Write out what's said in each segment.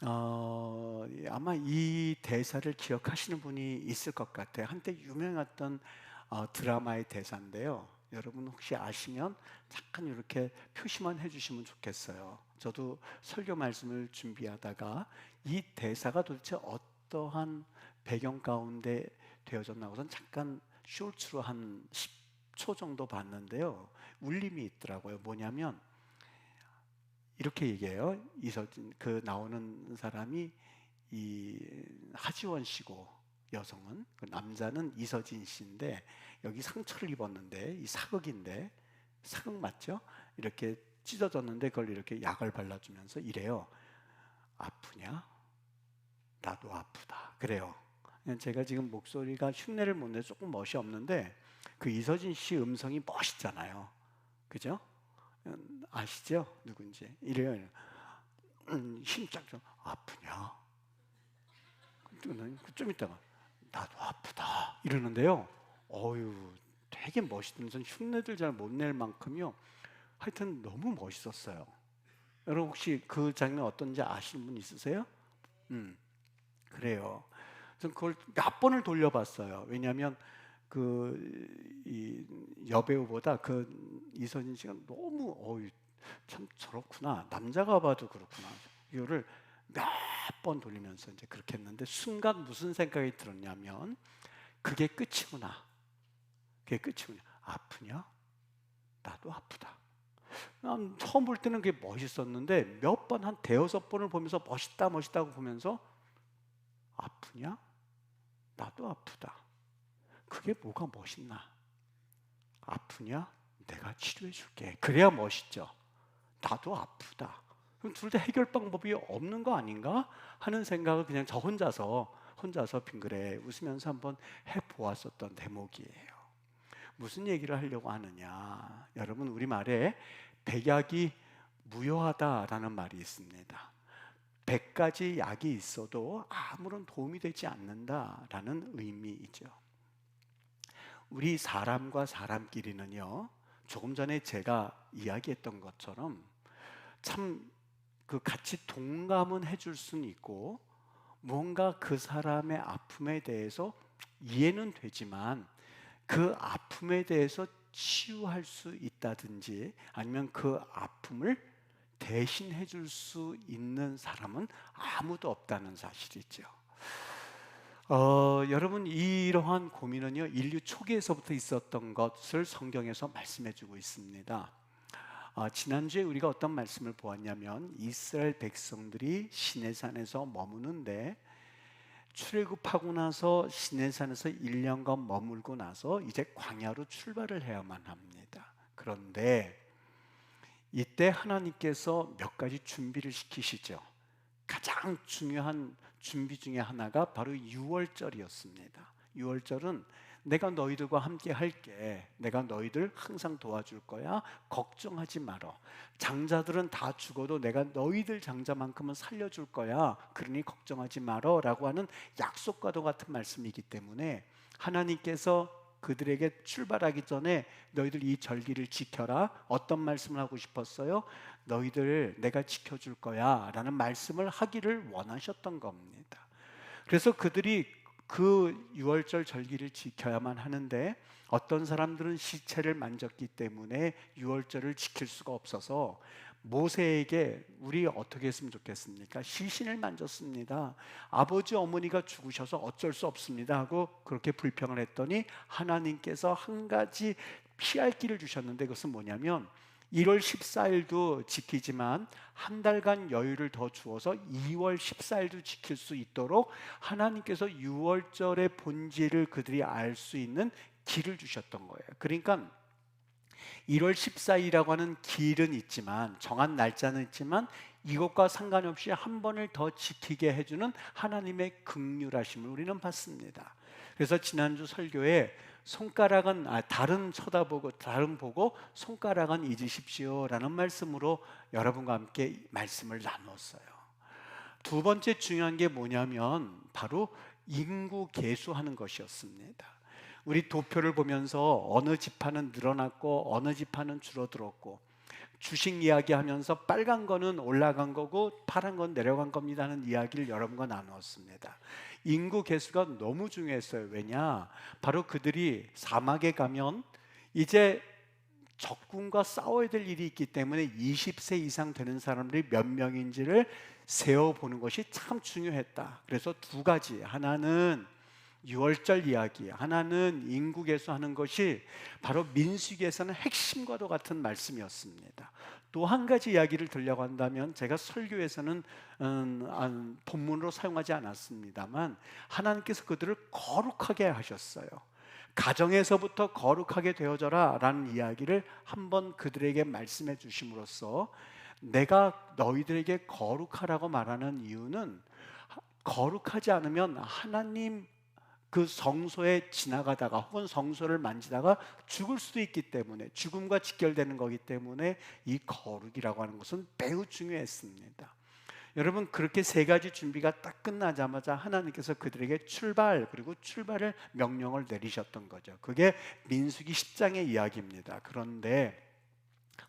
아마 이 대사를 기억하시는 분이 있을 것 같아요. 한때 유명했던 드라마의 대사인데요. 여러분 혹시 아시면 잠깐 이렇게 표시만 해주시면 좋겠어요. 저도 설교 말씀을 준비하다가 이 대사가 도대체 어떠한 배경 가운데 되어졌나 우선 잠깐 쇼츠로 한 10초 정도 봤는데요. 울림이 있더라고요. 뭐냐면 이렇게 얘기해요. 이서진 그 나오는 사람이 이 하지원 씨고 여성은 그 남자는 이서진 씨인데 여기 상처를 입었는데 이 사극인데 사극 맞죠? 이렇게 찢어졌는데 그걸 이렇게 약을 발라주면서 이래요. 아프냐? 나도 아프다. 그래요. 제가 지금 목소리가 흉내를 못 내 조금 멋이 없는데 그 이서진 씨 음성이 멋있잖아요. 그죠? 아시죠? 누군지 이래요. 심장 좀 아프냐? 좀 있다가 나도 아프다 이러는데요. 어유 되게 멋있으면서 흉내들 잘 못 낼 만큼요. 하여튼 너무 멋있었어요. 여러분 혹시 그 장면 어떤지 아시는 분 있으세요? 그래요. 전 그걸 몇 번을 돌려봤어요. 왜냐하면 이 여배우보다 그 이선진 씨가 너무 참 저렇구나. 남자가 봐도 그렇구나. 이거를 몇 번 돌리면서 이제 그렇게 했는데 순간 무슨 생각이 들었냐면 그게 끝이구나. 그게 끝이구나. 아프냐? 나도 아프다. 난 처음 볼 때는 그게 멋있었는데 몇 번 한 대여섯 번을 보면서 멋있다 멋있다고 보면서 아프냐? 나도 아프다. 그게 뭐가 멋있나? 아프냐? 내가 치료해 줄게. 그래야 멋있죠. 나도 아프다. 그럼 둘 다 해결 방법이 없는 거 아닌가 하는 생각을 그냥 저 혼자서 빙그레 웃으면서 한번 해 보았었던 대목이에요. 무슨 얘기를 하려고 하느냐? 여러분 우리말에 백약이 무효하다라는 말이 있습니다. 100가지 약이 있어도 아무런 도움이 되지 않는다라는 의미이죠. 우리 사람과 사람끼리는요, 조금 전에 제가 이야기했던 것처럼 참 그 같이 동감은 해줄 수는 있고 뭔가 그 사람의 아픔에 대해서 이해는 되지만 그 아픔에 대해서 치유할 수 있다든지 아니면 그 아픔을 대신해 줄 수 있는 사람은 아무도 없다는 사실이죠. 여러분 이러한 고민은요 인류 초기에서부터 있었던 것을 성경에서 말씀해주고 있습니다. 지난주에 우리가 어떤 말씀을 보았냐면 이스라엘 백성들이 시내산에서 머무는데 출애굽하고 나서 시내산에서 1년간 머물고 나서 이제 광야로 출발을 해야만 합니다. 그런데 이때 하나님께서 몇 가지 준비를 시키시죠. 가장 중요한 준비 중에 하나가 바로 유월절이었습니다. 유월절은 내가 너희들과 함께 할게. 내가 너희들 항상 도와줄 거야. 걱정하지 말어. 장자들은 다 죽어도 내가 너희들 장자만큼은 살려줄 거야. 그러니 걱정하지 말어. 라고 하는 약속과도 같은 말씀이기 때문에 하나님께서 그들에게 출발하기 전에 너희들 이 절기를 지켜라. 어떤 말씀을 하고 싶었어요? 너희들 내가 지켜줄 거야 라는 말씀을 하기를 원하셨던 겁니다. 그래서 그들이 그 유월절 절기를 지켜야만 하는데 어떤 사람들은 시체를 만졌기 때문에 유월절을 지킬 수가 없어서 모세에게 우리 어떻게 했으면 좋겠습니까? 시신을 만졌습니다. 아버지 어머니가 죽으셔서 어쩔 수 없습니다 하고 그렇게 불평을 했더니 하나님께서 한 가지 피할 길을 주셨는데 그것은 뭐냐면 1월 14일도 지키지만 한 달간 여유를 더 주어서 2월 14일도 지킬 수 있도록 하나님께서 6월절의 본질을 그들이 알 수 있는 길을 주셨던 거예요. 그러니까 1월 14일이라고 하는 길은 있지만 정한 날짜는 있지만 이것과 상관없이 한 번을 더 지키게 해주는 하나님의 긍휼하심을 우리는 받습니다. 그래서 지난주 설교에 손가락은 달은 쳐다보고 달은 보고 손가락은 잊으십시오라는 말씀으로 여러분과 함께 말씀을 나눴어요. 두 번째 중요한 게 뭐냐면 바로 인구 계수하는 것이었습니다. 우리 도표를 보면서 어느 지파는 늘어났고 어느 지파는 줄어들었고 주식 이야기하면서 빨간 거는 올라간 거고 파란 건 내려간 겁니다 하는 이야기를 여러분과 나누었습니다. 인구 개수가 너무 중요했어요. 왜냐? 바로 그들이 사막에 가면 이제 적군과 싸워야 될 일이 있기 때문에 20세 이상 되는 사람들이 몇 명인지를 세어보는 것이 참 중요했다. 그래서 두 가지, 하나는 유월절 이야기, 하나는 인구 개수하는 것이 바로 민수기에서는 핵심과도 같은 말씀이었습니다. 또 한 가지 이야기를 들려고 한다면, 제가 설교에서는 본문으로 사용하지 않았습니다만 하나님께서 그들을 거룩하게 하셨어요. 가정에서부터 거룩하게 되어져라 라는 이야기를 한번 그들에게 말씀해 주심으로써, 내가 너희들에게 거룩하라고 말하는 이유는 거룩하지 않으면 하나님 그 성소에 지나가다가 혹은 성소를 만지다가 죽을 수도 있기 때문에, 죽음과 직결되는 거기 때문에 이 거룩이라고 하는 것은 매우 중요했습니다. 여러분, 그렇게 세 가지 준비가 딱 끝나자마자 하나님께서 그들에게 출발, 그리고 출발을 명령을 내리셨던 거죠. 그게 민수기 10장의 이야기입니다. 그런데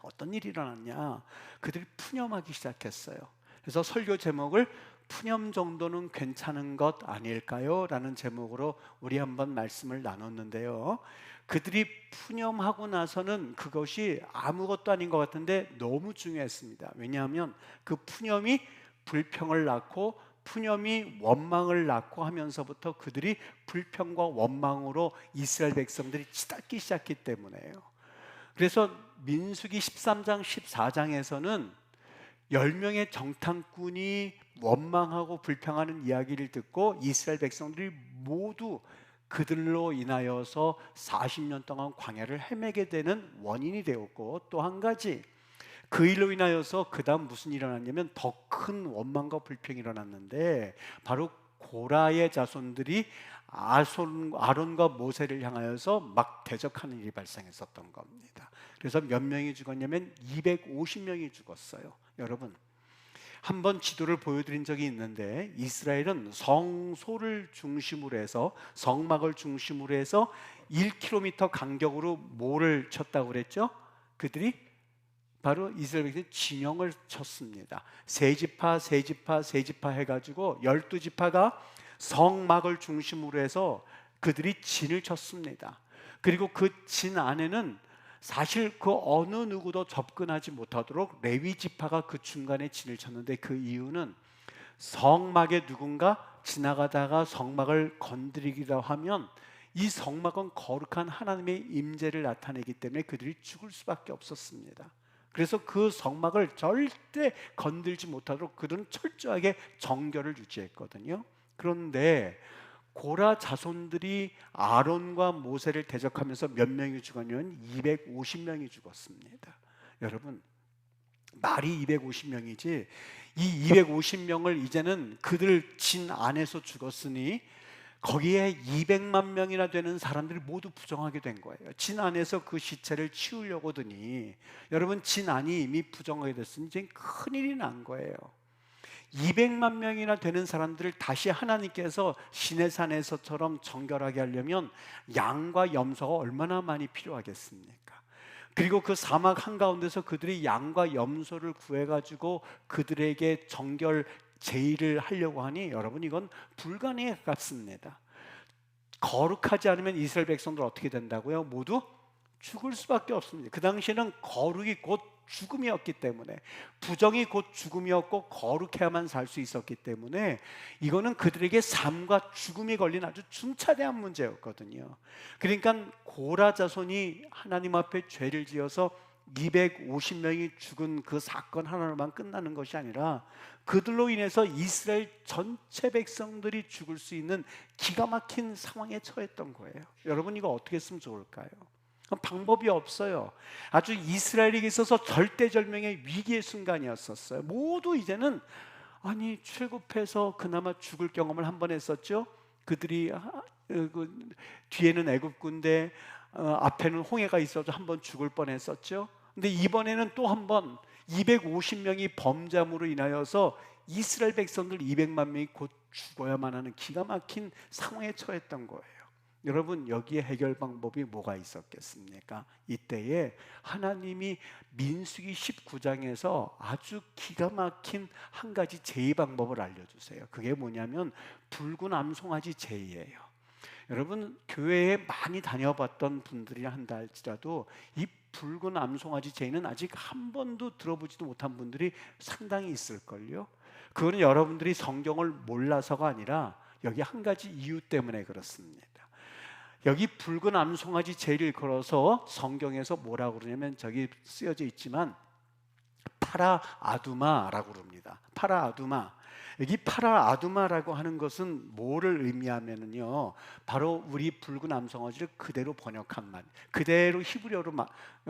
어떤 일이 일어났냐? 그들이 푸념하기 시작했어요. 그래서 설교 제목을 푸념 정도는 괜찮은 것 아닐까요? 라는 제목으로 우리 한번 말씀을 나눴는데요, 그들이 푸념하고 나서는 그것이 아무것도 아닌 것 같은데 너무 중요했습니다. 왜냐하면 그 푸념이 불평을 낳고 푸념이 원망을 낳고 하면서부터 그들이 불평과 원망으로 이스라엘 백성들이 치닫기 시작했기 때문에요. 그래서 민수기 13장 14장에서는 10명의 정탐꾼이 원망하고 불평하는 이야기를 듣고 이스라엘 백성들이 모두 그들로 인하여서 40년 동안 광야를 헤매게 되는 원인이 되었고, 또 한 가지, 그 일로 인하여서 그 다음 무슨 일이 일어났냐면 더 큰 원망과 불평이 일어났는데, 바로 고라의 자손들이 아론과 모세를 향하여서 막 대적하는 일이 발생했었던 겁니다. 그래서 몇 명이 죽었냐면 250명이 죽었어요. 여러분, 한번 지도를 보여드린 적이 있는데, 이스라엘은 성소를 중심으로 해서, 성막을 중심으로 해서 1km 간격으로 뭐를 쳤다고 그랬죠? 그들이 바로 이스라엘 백성이 진영을 쳤습니다. 세 지파 해가지고 12지파가 성막을 중심으로 해서 그들이 진을 쳤습니다. 그리고 그 진 안에는 사실 그 어느 누구도 접근하지 못하도록 레위 지파가 그 중간에 진을 쳤는데, 그 이유는 성막에 누군가 지나가다가 성막을 건드리기도 하면 이 성막은 거룩한 하나님의 임재를 나타내기 때문에 그들이 죽을 수밖에 없었습니다. 그래서 그 성막을 절대 건들지 못하도록 그들은 철저하게 정결을 유지했거든요. 그런데 고라 자손들이 아론과 모세를 대적하면서 몇 명이 죽었냐면 250명이 죽었습니다. 여러분, 말이 250명이지 이 250명을 이제는 그들 진 안에서 죽었으니 거기에 200만 명이나 되는 사람들이 모두 부정하게 된 거예요. 진 안에서 그 시체를 치우려고 하더니, 여러분, 진 안이 이미 부정하게 됐으니 이제 큰일이 난 거예요. 200만 명이나 되는 사람들을 다시 하나님께서 시내산에서처럼 정결하게 하려면 양과 염소가 얼마나 많이 필요하겠습니까? 그리고 그 사막 한가운데서 그들이 양과 염소를 구해가지고 그들에게 정결 제의를 하려고 하니, 여러분, 이건 불가능에 가깝습니다. 거룩하지 않으면 이스라엘 백성들 어떻게 된다고요? 모두 죽을 수밖에 없습니다. 그 당시에는 거룩이 곧 죽음이었기 때문에, 부정이 곧 죽음이었고 거룩해야만 살 수 있었기 때문에 이거는 그들에게 삶과 죽음이 걸린 아주 중차대한 문제였거든요. 그러니까 고라 자손이 하나님 앞에 죄를 지어서 250명이 죽은 그 사건 하나로만 끝나는 것이 아니라 그들로 인해서 이스라엘 전체 백성들이 죽을 수 있는 기가 막힌 상황에 처했던 거예요. 여러분, 이거 어떻게 했으면 좋을까요? 방법이 없어요. 아주 이스라엘에게 있어서 절대절명의 위기의 순간이었었어요. 모두 이제는 출굽해서 그나마 죽을 경험을 한 번 했었죠. 그들이 뒤에는 애굽군대, 앞에는 홍해가 있어서 한 번 죽을 뻔했었죠. 근데 이번에는 또 한 번 250명이 범죄함으로 인하여서 이스라엘 백성들 200만 명이 곧 죽어야만 하는 기가 막힌 상황에 처했던 거예요. 여러분, 여기에 해결 방법이 뭐가 있었겠습니까? 이때에 하나님이 민수기 19장에서 아주 기가 막힌 한 가지 제의 방법을 알려주세요. 그게 뭐냐면 붉은 암송아지 제의예요. 여러분, 교회에 많이 다녀봤던 분들이 한다 할지라도 이 붉은 암송아지 제의는 아직 한 번도 들어보지도 못한 분들이 상당히 있을걸요. 그거는 여러분들이 성경을 몰라서가 아니라 여기 한 가지 이유 때문에 그렇습니다. 여기 붉은 암송아지 제의를 걸어서 성경에서 뭐라고 그러냐면, 저기 쓰여져 있지만 파라 아두마라고 그럽니다. 파라 아두마. 여기 파라 아두마라고 하는 것은 뭐를 의미하면요, 바로 우리 붉은 암송아지를 그대로 번역한 말, 그대로 히브리어로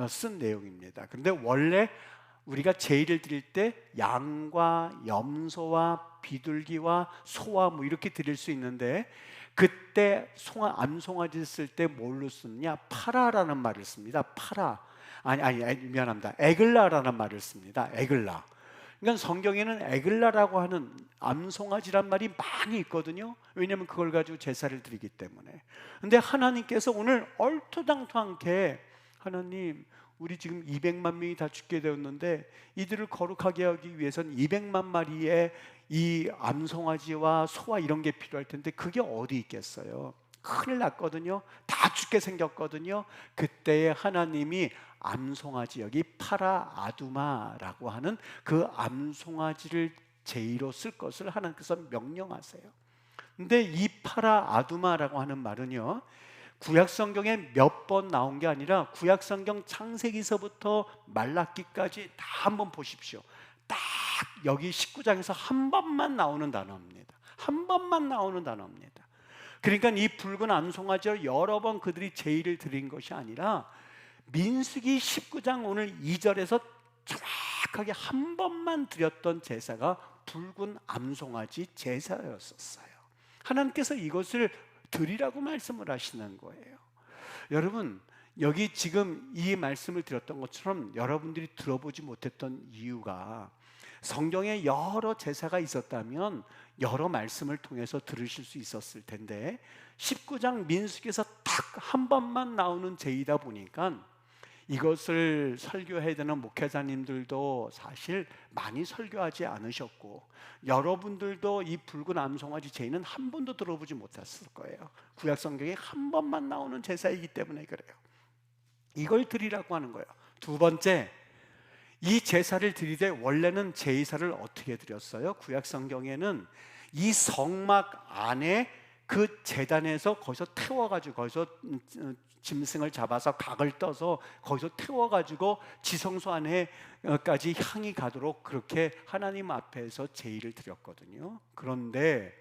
쓴 내용입니다. 그런데 원래 우리가 제의를 드릴 때 양과 염소와 비둘기와 소와 뭐 이렇게 드릴 수 있는데, 그때 암송아지 쓸 때 뭘로 쓰느냐? 파라라는 말을 씁니다. 파라. 아니, 미안합니다. 에글라라는 말을 씁니다. 에글라. 그러니까 성경에는 에글라라고 하는 암송아지란 말이 많이 있거든요. 왜냐하면 그걸 가지고 제사를 드리기 때문에. 근데 하나님께서 오늘 얼토당토않게, 하나님, 우리 지금 200만 명이 다 죽게 되었는데 이들을 거룩하게 하기 위해서는 200만 마리의 이 암송아지와 소와 이런 게 필요할 텐데 그게 어디 있겠어요? 큰일 났거든요. 다 죽게 생겼거든요. 그때에 하나님이 암송아지, 여기 파라 아두마라고 하는 그 암송아지를 제의로 쓸 것을 하나님께서 명령하세요. 근데 이 파라 아두마라고 하는 말은요, 구약성경에 몇 번 나온 게 아니라 구약성경 창세기서부터 말라기까지 다 한번 보십시오. 딱 여기 19장에서 한 번만 나오는 단어입니다. 한 번만 나오는 단어입니다. 그러니까 이 붉은 암송아지를 여러 번 그들이 제의를 드린 것이 아니라 민수기 19장 오늘 2절에서 정확하게 한 번만 드렸던 제사가 붉은 암송아지 제사였었어요. 하나님께서 이것을 드리라고 말씀을 하시는 거예요. 여러분, 여기 지금 이 말씀을 드렸던 것처럼 여러분들이 들어보지 못했던 이유가, 성경에 여러 제사가 있었다면 여러 말씀을 통해서 들으실 수 있었을 텐데 19장 민수기에서 딱 한 번만 나오는 제의다 보니까 이것을 설교해야 되는 목회자님들도 사실 많이 설교하지 않으셨고, 여러분들도 이 붉은 암송아지 제의는 한 번도 들어보지 못했을 거예요. 구약 성경에 한 번만 나오는 제사이기 때문에 그래요. 이걸 드리라고 하는 거예요. 두 번째, 이 제사를 드리되 원래는 제사를 어떻게 드렸어요? 구약 성경에는 이 성막 안에 그 제단에서 거기서 태워가지고, 거기서 짐승을 잡아서 각을 떠서 거기서 태워가지고 지성소 안에까지 향이 가도록 그렇게 하나님 앞에서 제의를 드렸거든요. 그런데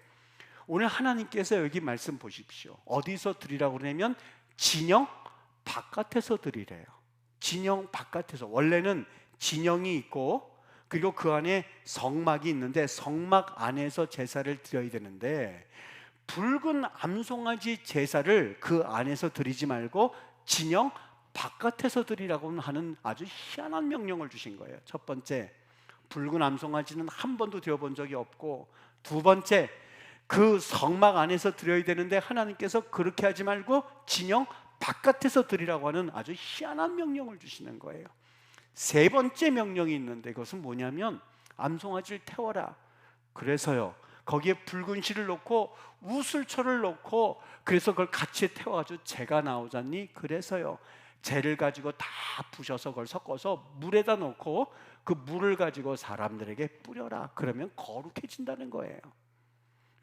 오늘 하나님께서 여기 말씀 보십시오. 어디서 드리라고 그러냐면 진영 바깥에서 드리래요. 진영 바깥에서. 원래는 진영이 있고 그리고 그 안에 성막이 있는데 성막 안에서 제사를 드려야 되는데, 붉은 암송아지 제사를 그 안에서 드리지 말고 진영 바깥에서 드리라고 하는 아주 희한한 명령을 주신 거예요. 첫 번째, 붉은 암송아지는 한 번도 드려본 적이 없고, 두 번째, 그 성막 안에서 드려야 되는데 하나님께서 그렇게 하지 말고 진영 바깥에서 드리라고 하는 아주 희한한 명령을 주시는 거예요. 세 번째 명령이 있는데 그것은 뭐냐면 암송아지를 태워라. 그래서요, 거기에 붉은 실을 놓고 우슬초를 놓고, 그래서 그걸 같이 태워가지고 재가 나오잖니. 그래서요, 재를 가지고 다 부셔서 그걸 섞어서 물에다 놓고 그 물을 가지고 사람들에게 뿌려라. 그러면 거룩해진다는 거예요.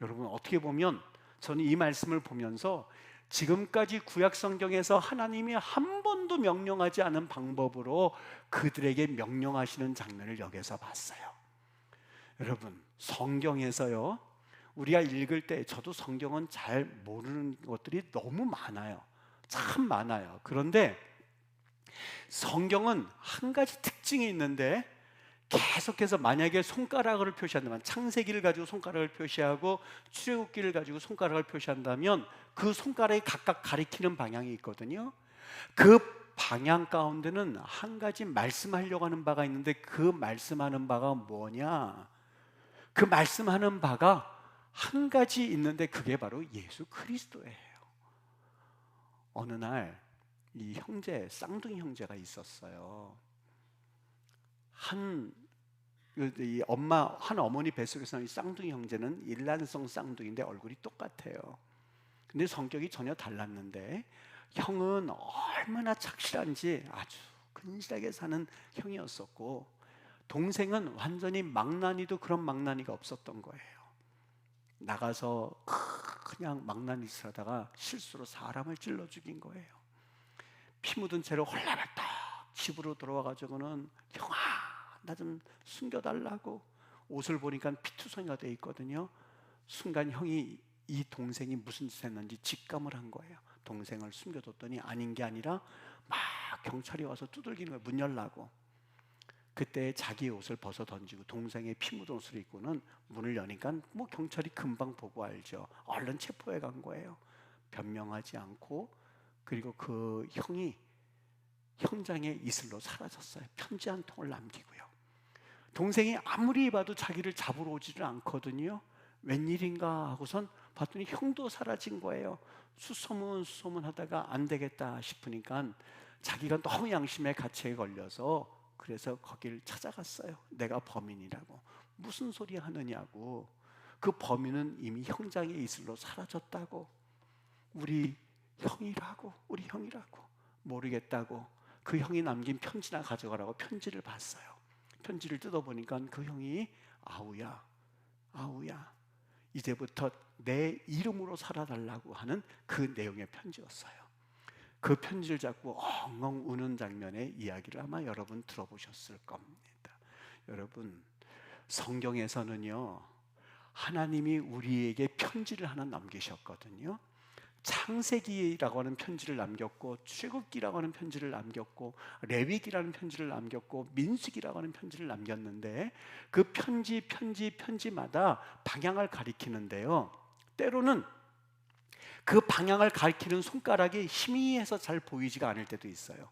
여러분, 어떻게 보면 저는 이 말씀을 보면서 지금까지 구약 성경에서 하나님이 한 번도 명령하지 않은 방법으로 그들에게 명령하시는 장면을 여기서 봤어요. 여러분, 성경에서요, 우리가 읽을 때, 저도 성경은 잘 모르는 것들이 너무 많아요. 참 많아요. 그런데 성경은 한 가지 특징이 있는데, 계속해서 만약에 손가락을 표시한다면, 창세기를 가지고 손가락을 표시하고 출애굽기를 가지고 손가락을 표시한다면 그 손가락이 각각 가리키는 방향이 있거든요. 그 방향 가운데는 한 가지 말씀하려고 하는 바가 있는데, 그 말씀하는 바가 뭐냐? 그 말씀하는 바가 한 가지 있는데 그게 바로 예수 그리스도예요. 어느 날 이 형제, 쌍둥이 형제가 있었어요. 이 한 어머니 뱃속에서 이 쌍둥이 형제는 일란성 쌍둥이인데 얼굴이 똑같아요. 근데 성격이 전혀 달랐는데 형은 얼마나 착실한지 아주 근실하게 사는 형이었었고, 동생은 완전히 망나니도 그런 망나니가 없었던 거예요. 나가서 그냥 망나니 짓을 하다가 실수로 사람을 찔러 죽인 거예요. 피 묻은 채로 홀라발딱 집으로 들어와가지고는 형아 나 좀 숨겨달라고, 옷을 보니까 피투성이가 돼 있거든요. 순간 형이, 이 동생이 무슨 짓을 했는지 직감을 한 거예요. 동생을 숨겨뒀더니 아닌 게 아니라 막 경찰이 와서 두들기는 거예요. 문 열라고. 그때 자기 옷을 벗어 던지고 동생의 피 묻은 옷을 입고는 문을 여니까 뭐 경찰이 금방 보고 알죠. 얼른 체포해 간 거예요. 변명하지 않고. 그리고 그 형이 현장에 이슬로 사라졌어요. 편지 한 통을 남기고요. 동생이 아무리 봐도 자기를 잡으러 오지를 않거든요. 웬일인가 하고선 봤더니 형도 사라진 거예요. 수소문 하다가 안 되겠다 싶으니까 자기가 너무 양심의 가책에 걸려서 그래서 거기를 찾아갔어요. 내가 범인이라고. 무슨 소리 하느냐고. 그 범인은 이미 현장에 이슬로 사라졌다고. 우리 형이라고 모르겠다고. 그 형이 남긴 편지나 가져가라고 편지를 봤어요. 편지를 뜯어보니까 그 형이 아우야 이제부터 내 이름으로 살아달라고 하는 그 내용의 편지였어요. 그 편지를 잡고 엉엉 우는 장면의 이야기를 아마 여러분 들어보셨을 겁니다. 여러분, 성경에서는요 하나님이 우리에게 편지를 하나 남기셨거든요. 창세기라고 하는 편지를 남겼고, 출애굽기라고 하는 편지를 남겼고, 레위기라는 편지를 남겼고, 민수기라고 하는 편지를 남겼는데 그 편지마다 방향을 가리키는데요, 때로는 그 방향을 가리키는 손가락이 희미해서 잘 보이지가 않을 때도 있어요.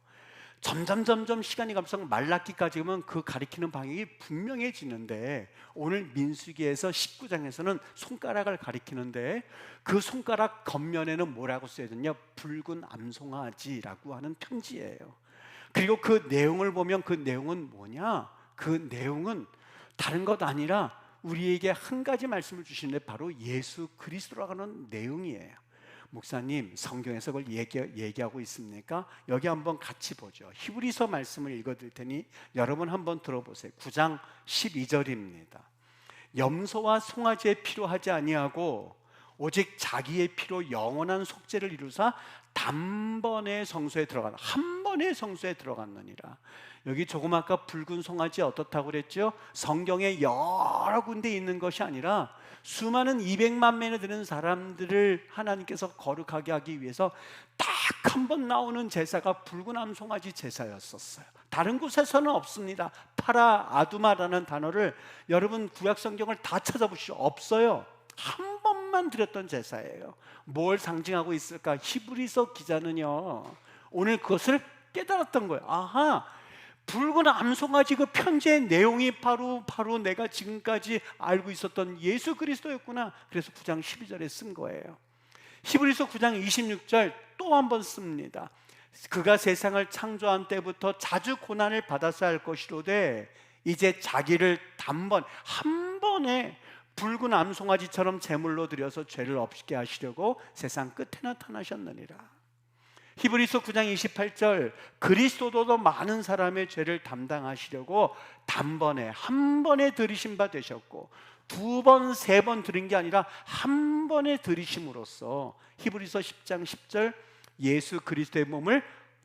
점점 시간이 갈수록 말라기까지 오면 그 가리키는 방향이 분명해지는데, 오늘 민수기에서 19장에서는 손가락을 가리키는데 그 손가락 겉면에는 뭐라고 써야 되냐? 붉은 암송아지라고 하는 편지예요. 그리고 그 내용을 보면 그 내용은 뭐냐? 그 내용은 다른 것 아니라 우리에게 한 가지 말씀을 주시는데 바로 예수 그리스도라고 하는 내용이에요. 목사님, 성경에서 그걸 얘기하고 있습니까? 여기 한번 같이 보죠. 히브리서 말씀을 읽어드릴 테니 여러분 한번 들어보세요. 9장 12절입니다. 염소와 송아지의 피로 하지 아니하고 오직 자기의 피로 영원한 속죄를 이루사 단번에 성소에 들어간, 한 번에 성소에 들어갔느니라. 여기 조금 아까 붉은 송아지 어떻다고 그랬죠? 성경에 여러 군데 있는 것이 아니라 수많은 200만 명이 되는 사람들을 하나님께서 거룩하게 하기 위해서 딱 한 번 나오는 제사가 붉은 암송아지 제사였었어요. 다른 곳에서는 없습니다. 파라 아두마라는 단어를 여러분 구약 성경을 다 찾아보시죠. 없어요. 한 번만 드렸던 제사예요. 뭘 상징하고 있을까? 히브리서 기자는요 오늘 그것을 깨달았던 거예요. 아하, 붉은 암송아지 그 편지의 내용이 바로 내가 지금까지 알고 있었던 예수 그리스도였구나. 그래서 9장 12절에 쓴 거예요. 히브리서 9장 26절 또 한 번 씁니다. 그가 세상을 창조한 때부터 자주 고난을 받았어야 할 것이로되 이제 자기를 단번 한 번에 붉은 암송아지처럼 제물로 드려서 죄를 없게 하시려고 세상 끝에 나타나셨느니라. 히브리서 9장 28절 그리스도도 많은 사람의 죄를 담당하시려고 단번에 한 번에 들이신 바 되셨고, 두 번, 세 번 들은 게 아니라 한 번에 들이심으로써 히브리서 10장 10절 예수 그리스도의 몸을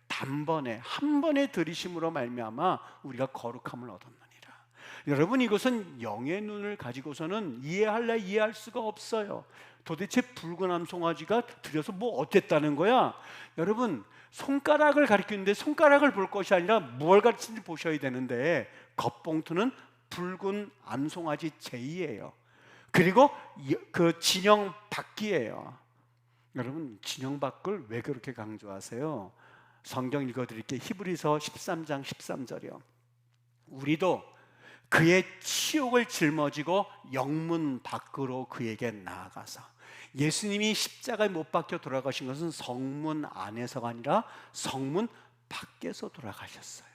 단번에 한 번에 들이심으로 말미암아 우리가 거룩함을 얻었느니라. 여러분, 이것은 영의 눈을 가지고서는 이해할 수가 없어요. 도대체 붉은 암송아지가 들여서 뭐 어땠다는 거야? 여러분, 손가락을 가리키는데 손가락을 볼 것이 아니라 뭘 가리키는지 보셔야 되는데, 겉봉투는 붉은 암송아지 제이예요. 그리고 그 진영 바퀴예요. 여러분, 진영 바퀴를 왜 그렇게 강조하세요? 성경 읽어드릴게요. 히브리서 13장 13절이요. 우리도 그의 치욕을 짊어지고 영문 밖으로 그에게 나아가서 예수님이 십자가에 못 박혀 돌아가신 것은 성문 안에서가 아니라 성문 밖에서 돌아가셨어요.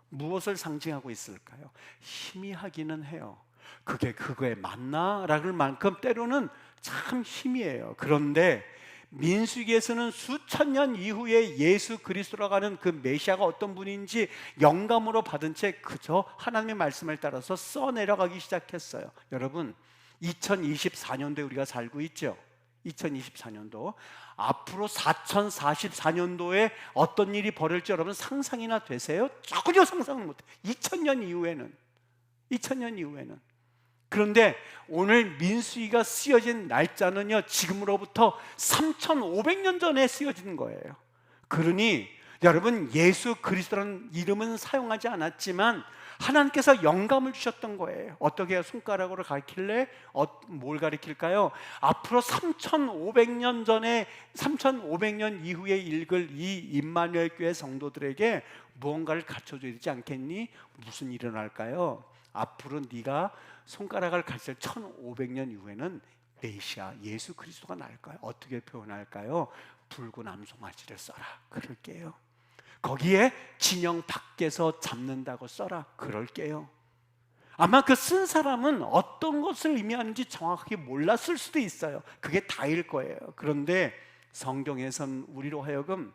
무엇을 상징하고 있을까요? 희미하기는 해요. 그게 그거에 맞나? 라는 만큼 때로는 참 희미해요. 그런데 민수기에서는 수천 년 이후에 예수 그리스도라고 하는 그 메시아가 어떤 분인지 영감으로 받은 채 그저 하나님의 말씀을 따라서 써내려가기 시작했어요. 여러분, 2024년도에 우리가 살고 있죠. 2024년도 앞으로 4044년도에 어떤 일이 벌어질지 여러분 상상이나 되세요? 전혀 상상을 못해요. 2000년 이후에는. 그런데 오늘 민수기가 쓰여진 날짜는요, 지금으로부터 3500년 전에 쓰여진 거예요. 그러니 여러분, 예수 그리스도라는 이름은 사용하지 않았지만 하나님께서 영감을 주셨던 거예요. 어떻게 해요? 손가락으로 가리킬래? 뭘 가리킬까요? 앞으로 3500년 전에 3500년 이후에 읽을 이 임마누엘 교회 성도들에게 무언가를 갖춰줘야 되지 않겠니? 무슨 일이 일어날까요? 앞으로 네가 손가락을 가리칠 1500년 이후에는 메시아 예수 그리스도가 나올까요? 어떻게 표현할까요? 붉은 암송아지를 써라. 그럴게요. 거기에 진영 밖에서 잡는다고 써라. 그럴게요. 아마 그 쓴 사람은 어떤 것을 의미하는지 정확하게 몰랐을 수도 있어요. 그게 다일 거예요. 그런데 성경에선 우리로 하여금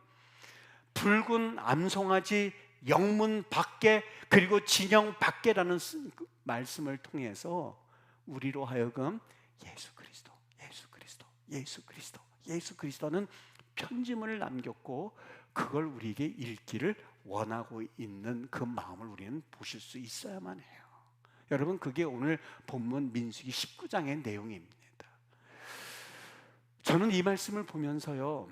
붉은 암송아지 영문 밖에 그리고 진영 밖에라는 말씀을 통해서 우리로 하여금 예수 그리스도, 예수 그리스도, 예수 그리스도, 예수 그리스도는 편지문을 남겼고 그걸 우리에게 읽기를 원하고 있는 그 마음을 우리는 보실 수 있어야만 해요. 여러분, 그게 오늘 본문 민수기 19장의 내용입니다. 저는 이 말씀을 보면서요,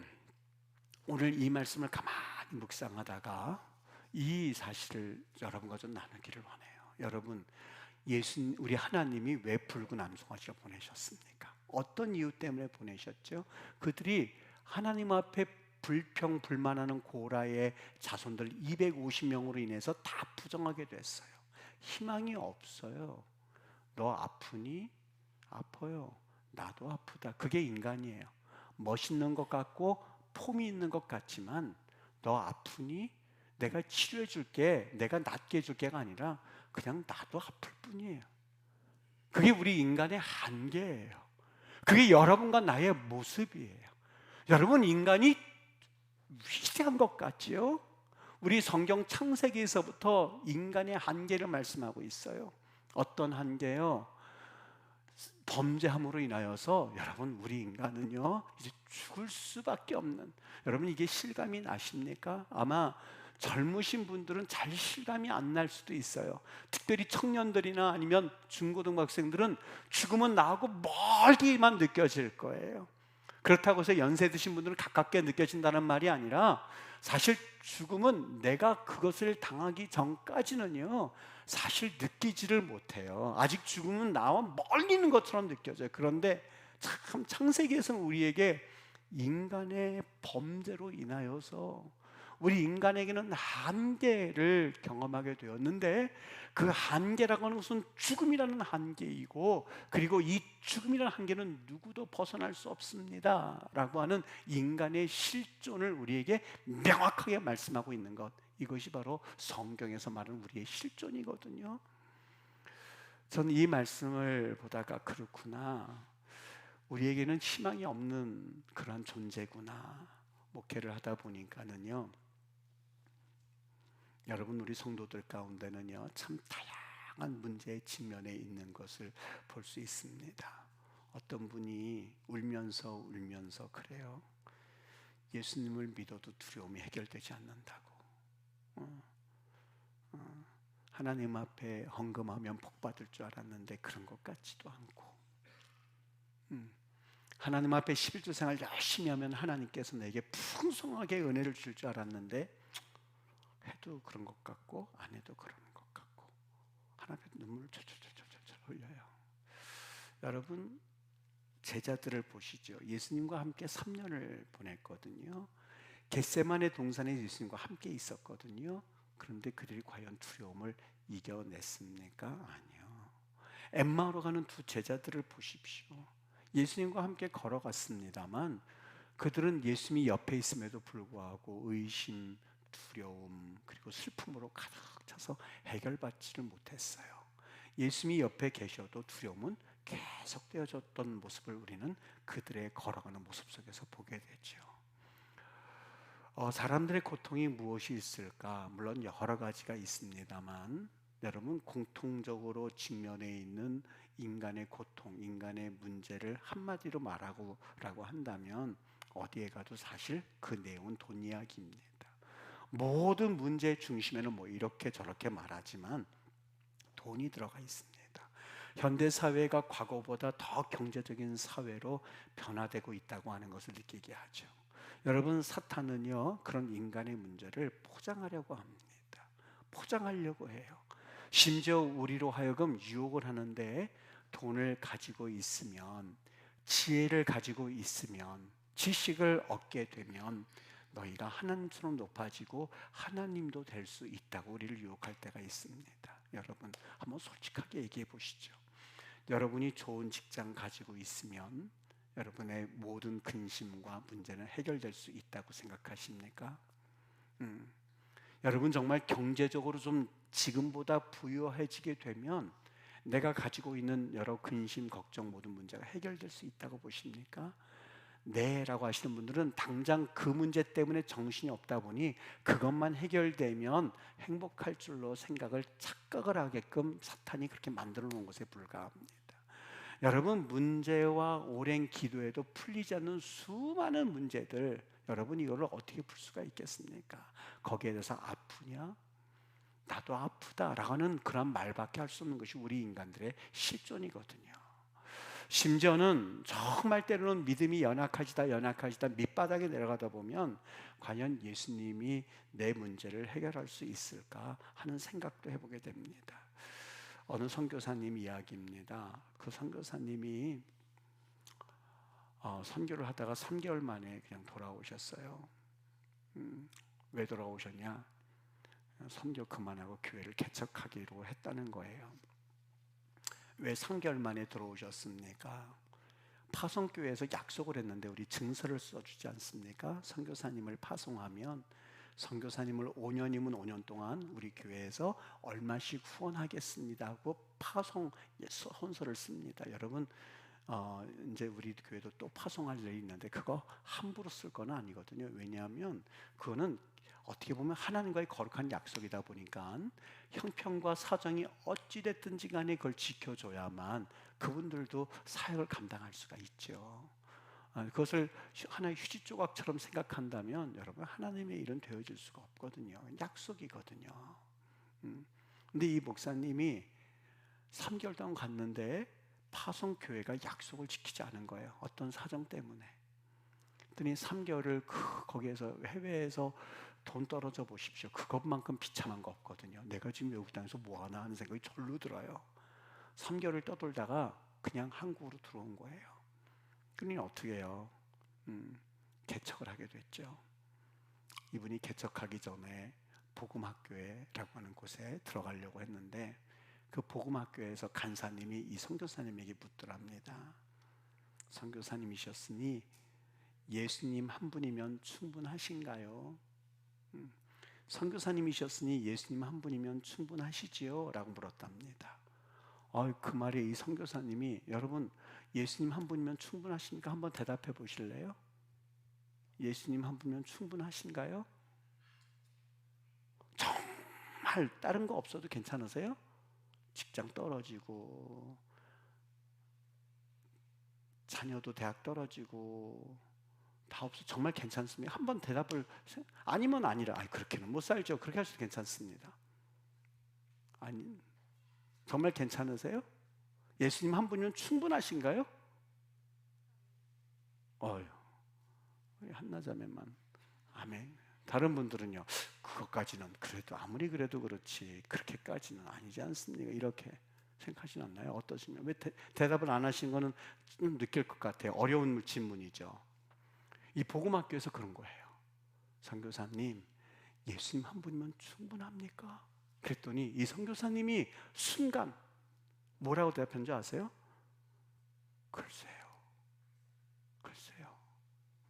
오늘 이 말씀을 가만히 묵상하다가 이 사실을 여러분과 좀 나누기를 원해요. 여러분, 우리 하나님이 왜 붉은 암송아지를 보내셨습니까? 어떤 이유 때문에 보내셨죠? 그들이 하나님 앞에 불평불만하는 고라의 자손들 250명으로 인해서 다 부정하게 됐어요. 희망이 없어요. 너 아프니? 아파요. 나도 아프다. 그게 인간이에요. 멋있는 것 같고 폼이 있는 것 같지만 너 아프니? 내가 치료해 줄게, 내가 낫게 해줄게가 아니라 그냥 나도 아플 뿐이에요. 그게 우리 인간의 한계예요. 그게 여러분과 나의 모습이에요. 여러분, 인간이 위대한 것 같지요? 우리 성경 창세기에서부터 인간의 한계를 말씀하고 있어요. 어떤 한계요? 범죄함으로 인하여서 여러분, 우리 인간은요 이제 죽을 수밖에 없는, 여러분 이게 실감이 나십니까? 아마 젊으신 분들은 잘 실감이 안 날 수도 있어요. 특별히 청년들이나 아니면 중고등학생들은 죽음은 나하고 멀게만 느껴질 거예요. 그렇다고 해서 연세 드신 분들은 가깝게 느껴진다는 말이 아니라 사실 죽음은 내가 그것을 당하기 전까지는요 사실 느끼지를 못해요. 아직 죽음은 나와 멀리 있는 것처럼 느껴져요. 그런데 참 창세기에서는 우리에게 인간의 범죄로 인하여서 우리 인간에게는 한계를 경험하게 되었는데 그 한계라고 하는 것은 죽음이라는 한계이고, 그리고 이 죽음이라는 한계는 누구도 벗어날 수 없습니다 라고 하는 인간의 실존을 우리에게 명확하게 말씀하고 있는 것, 이것이 바로 성경에서 말하는 우리의 실존이거든요. 저는 이 말씀을 보다가 그렇구나, 우리에게는 희망이 없는 그런 존재구나, 목회를 하다 보니까는요, 여러분 우리 성도들 가운데는요 참 다양한 문제의 직면에 있는 것을 볼 수 있습니다. 어떤 분이 울면서 그래요. 예수님을 믿어도 두려움이 해결되지 않는다고. 하나님 앞에 헌금하면 복 받을 줄 알았는데 그런 것 같지도 않고, 하나님 앞에 11조 생활 열심히 하면 하나님께서 내게 풍성하게 은혜를 줄 줄 알았는데 해도 그런 것 같고 안 해도 그런 것 같고, 하나님 눈물을 철철철철 흘려요. 여러분, 제자들을 보시죠. 예수님과 함께 3년을 보냈거든요. 겟세마네 동산에 예수님과 함께 있었거든요. 그런데 그들이 과연 두려움을 이겨냈습니까? 아니요. 엠마오로 가는 두 제자들을 보십시오. 예수님과 함께 걸어갔습니다만 그들은 예수님이 옆에 있음에도 불구하고 의심, 두려움, 그리고 슬픔으로 가득 차서 해결받지를 못했어요. 예수님이 옆에 계셔도 두려움은 계속되어졌던 모습을 우리는 그들의 걸어가는 모습 속에서 보게 되죠. 사람들의 고통이 무엇이 있을까? 물론 여러 가지가 있습니다만 여러분, 공통적으로 직면해 있는 인간의 고통, 인간의 문제를 한마디로 말하고 한다면 어디에 가도 사실 그 내용은 돈 이야기입니다. 모든 문제의 중심에는 뭐 이렇게 저렇게 말하지만 돈이 들어가 있습니다. 현대 사회가 과거보다 더 경제적인 사회로 변화되고 있다고 하는 것을 느끼게 하죠. 여러분, 사탄은요 그런 인간의 문제를 포장하려고 합니다. 포장하려고 해요. 심지어 우리로 하여금 유혹을 하는데, 돈을 가지고 있으면, 지혜를 가지고 있으면, 지식을 얻게 되면 너희가 하나님처럼 높아지고 하나님도 될 수 있다고 우리를 유혹할 때가 있습니다. 여러분, 한번 솔직하게 얘기해 보시죠. 여러분이 좋은 직장 가지고 있으면 여러분의 모든 근심과 문제는 해결될 수 있다고 생각하십니까? 여러분, 정말 경제적으로 좀 지금보다 부유해지게 되면 내가 가지고 있는 여러 근심, 걱정, 모든 문제가 해결될 수 있다고 보십니까? 네 라고 하시는 분들은 당장 그 문제 때문에 정신이 없다 보니 그것만 해결되면 행복할 줄로 착각을 하게끔 사탄이 그렇게 만들어 놓은 것에 불과합니다. 여러분, 문제와 오랜 기도에도 풀리지 않는 수많은 문제들, 여러분 이거를 어떻게 풀 수가 있겠습니까? 거기에 대해서 아프냐? 나도 아프다라고 하는 그런 말밖에 할 수 없는 것이 우리 인간들의 실존이거든요. 심지어는 정말 때로는 믿음이 연약해지다 밑바닥에 내려가다 보면 과연 예수님이 내 문제를 해결할 수 있을까 하는 생각도 해보게 됩니다. 어느 선교사님 이야기입니다. 그 선교사님이 선교를 하다가 3개월 만에 그냥 돌아오셨어요. 왜 돌아오셨냐? 선교 그만하고 교회를 개척하기로 했다는 거예요. 왜 3개월 만에 들어오셨습니까? 파송교회에서 약속을 했는데 우리 증서를 써주지 않습니까? 선교사님을 파송하면 선교사님을 5년이면 5년 동안 우리 교회에서 얼마씩 후원하겠습니다 하고 파송 헌서를 씁니다. 여러분, 이제 우리 교회도 또 파송할 일이 있는데 그거 함부로 쓸 건 아니거든요. 왜냐하면 그거는 어떻게 보면 하나님과의 거룩한 약속이다 보니까 형편과 사정이 어찌됐든지 간에 그걸 지켜줘야만 그분들도 사역을 감당할 수가 있죠. 그것을 하나의 휴지 조각처럼 생각한다면 여러분, 하나님의 일은 되어질 수가 없거든요. 약속이거든요. 근데 이 목사님이 3개월 동안 갔는데 파송교회가 약속을 지키지 않은 거예요. 어떤 사정 때문에. 그랬더니 3개월을 거기에서 해외에서 돈 떨어져 보십시오. 그것만큼 비참한 거 없거든요. 내가 지금 외국 땅에서 뭐하나 하는 생각이 절로 들어요. 3개월을 떠돌다가 그냥 한국으로 들어온 거예요. 그러니 어떻게 해요? 개척을 하게 됐죠. 이분이 개척하기 전에 복음학교회라고 하는 곳에 들어가려고 했는데 그 복음학교에서 간사님이 이 선교사님에게 묻더랍니다. 선교사님이셨으니 예수님 한 분이면 충분하신가요? 선교사님이셨으니 예수님 한 분이면 충분하시지요? 라고 물었답니다. 그 말에 이 선교사님이, 여러분 예수님 한 분이면 충분하십니까? 한번 대답해 보실래요? 예수님 한 분이면 충분하신가요? 정말 다른 거 없어도 괜찮으세요? 직장 떨어지고 자녀도 대학 떨어지고 다 없어 정말 괜찮습니까? 한번 대답을, 아니면 아니라, 그렇게는 못 살죠. 그렇게 하셔도 괜찮습니다. 아니, 정말 괜찮으세요? 예수님 한 분이면 충분하신가요? 한나자매만 아멘. 다른 분들은요, 그것까지는 그래도 아무리 그래도 그렇지 그렇게까지는 아니지 않습니까? 이렇게 생각하시지 않나요? 어떠십니까? 왜 대답을 안 하신 거는 좀 느낄 것 같아요. 어려운 질문이죠. 이 복음학교에서 그런 거예요. 선교사님, 예수님 한 분이면 충분합니까? 그랬더니 이 선교사님이 순간 뭐라고 대답한 줄 아세요? 글쎄요,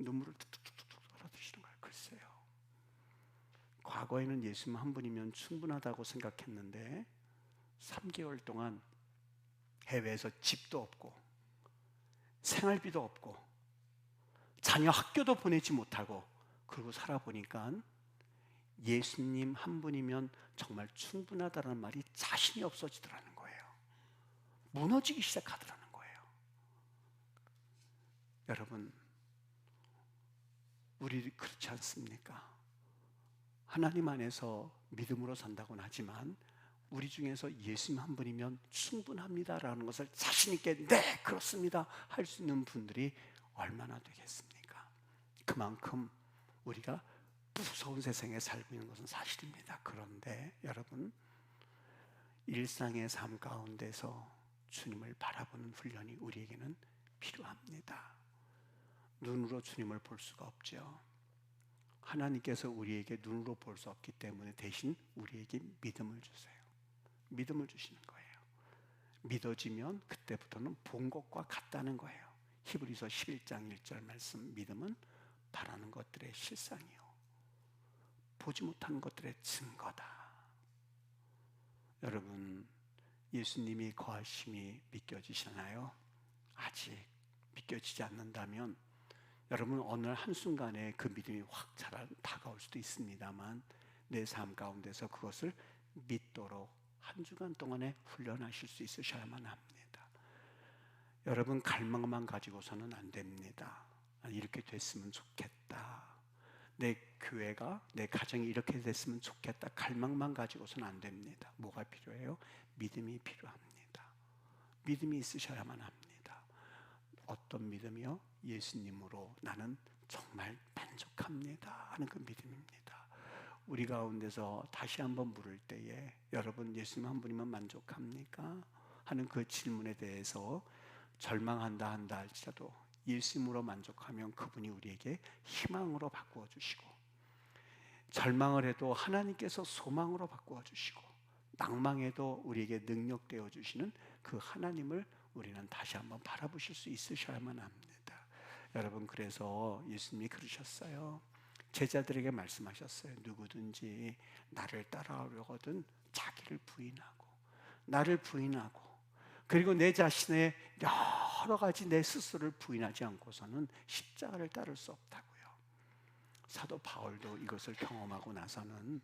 눈물을 툭툭툭툭 흘려드시는 거예요. 글쎄요. 과거에는 예수님 한 분이면 충분하다고 생각했는데 3개월 동안 해외에서 집도 없고 생활비도 없고 자녀 학교도 보내지 못하고 그러고 살아보니까 예수님 한 분이면 정말 충분하다는 말이 자신이 없어지더라는 거예요. 무너지기 시작하더라는 거예요. 여러분, 우리 그렇지 않습니까? 하나님 안에서 믿음으로 산다고는 하지만 우리 중에서 예수님 한 분이면 충분합니다라는 것을 자신 있게 네, 그렇습니다 할 수 있는 분들이 얼마나 되겠습니까? 그만큼 우리가 무서운 세상에 살고 있는 것은 사실입니다. 그런데 여러분, 일상의 삶 가운데서 주님을 바라보는 훈련이 우리에게는 필요합니다. 눈으로 주님을 볼 수가 없죠. 하나님께서 우리에게 눈으로 볼 수 없기 때문에 대신 우리에게 믿음을 주세요. 믿음을 주시는 거예요. 믿어지면 그때부터는 본 것과 같다는 거예요. 히브리서 11장 1절 말씀, 믿음은 바라는 것들의 실상이요 보지 못하는 것들의 증거다. 여러분, 예수님이 거하심이 믿겨지시나요? 아직 믿겨지지 않는다면 여러분 어느 한순간에 그 믿음이 확 다가올 수도 있습니다만 내 삶 가운데서 그것을 믿도록 한 주간 동안에 훈련하실 수 있으셔야만 합니다. 여러분, 갈망만 가지고서는 안 됩니다. 이렇게 됐으면 좋겠다, 내 교회가, 내 가정이 이렇게 됐으면 좋겠다, 갈망만 가지고서는 안 됩니다. 뭐가 필요해요? 믿음이 필요합니다. 믿음이 있으셔야만 합니다. 어떤 믿음이요? 예수님으로 나는 정말 만족합니다 하는 그 믿음입니다. 우리 가운데서 다시 한번 물을 때에 여러분, 예수님 한 분이면 만족합니까? 하는 그 질문에 대해서 절망한다 한다 할지라도 예수님으로 만족하면 그분이 우리에게 희망으로 바꾸어 주시고, 절망을 해도 하나님께서 소망으로 바꾸어 주시고, 낭망해도 우리에게 능력되어 주시는 그 하나님을 우리는 다시 한번 바라보실 수 있으셔야만 합니다. 여러분, 그래서 예수님이 그러셨어요. 제자들에게 말씀하셨어요. 누구든지 나를 따라오려거든 자기를 부인하고, 나를 부인하고, 그리고 내 자신의 여러 가지 내 스스로를 부인하지 않고서는 십자가를 따를 수 없다고요. 사도 바울도 이것을 경험하고 나서는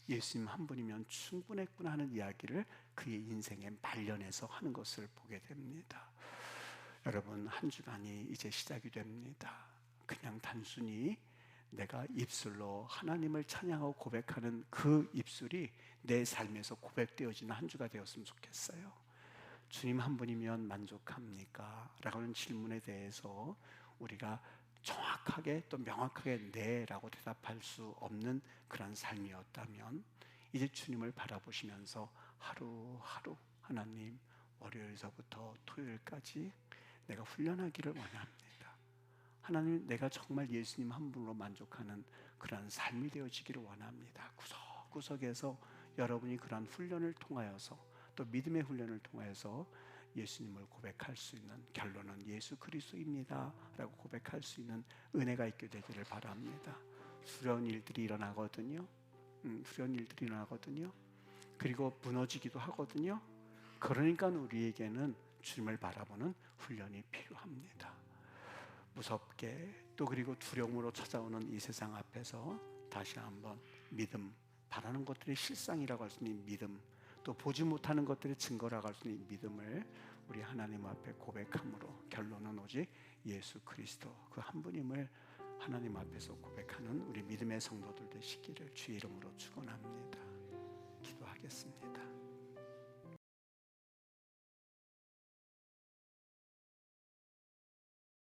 예수님 한 분이면 충분했구나 하는 이야기를 그의 인생의 말년에서 하는 것을 보게 됩니다. 여러분, 한 주간이 이제 시작이 됩니다. 그냥 단순히 내가 입술로 하나님을 찬양하고 고백하는 그 입술이 내 삶에서 고백되어지는 한 주가 되었으면 좋겠어요. 주님 한 분이면 만족합니까? 라고 하는 질문에 대해서 우리가 정확하게 또 명확하게 네 라고 대답할 수 없는 그런 삶이었다면 이제 주님을 바라보시면서 하루하루 하나님, 월요일서부터 토요일까지 내가 훈련하기를 원합니다. 하나님, 내가 정말 예수님 한 분으로 만족하는 그런 삶이 되어지기를 원합니다. 구석구석에서 여러분이 그런 훈련을 통하여서 또 믿음의 훈련을 통해서 예수님을 고백할 수 있는, 결론은 예수 그리스도입니다 라고 고백할 수 있는 은혜가 있게 되기를 바랍니다. 두려운 일들이 일어나거든요. 두려운 일들이 일어나거든요. 그리고 무너지기도 하거든요. 그러니까 우리에게는 주님을 바라보는 훈련이 필요합니다. 무섭게 또 그리고 두려움으로 찾아오는 이 세상 앞에서 다시 한번 믿음, 바라는 것들의 실상이라고 할 수 있는 믿음, 또 보지 못하는 것들의 증거라고 할 수 있는 믿음을 우리 하나님 앞에 고백함으로 결론은 오직 예수 그리스도 그 한 분임을 하나님 앞에서 고백하는 우리 믿음의 성도들 되시기를 주의 이름으로 축원합니다. 기도하겠습니다.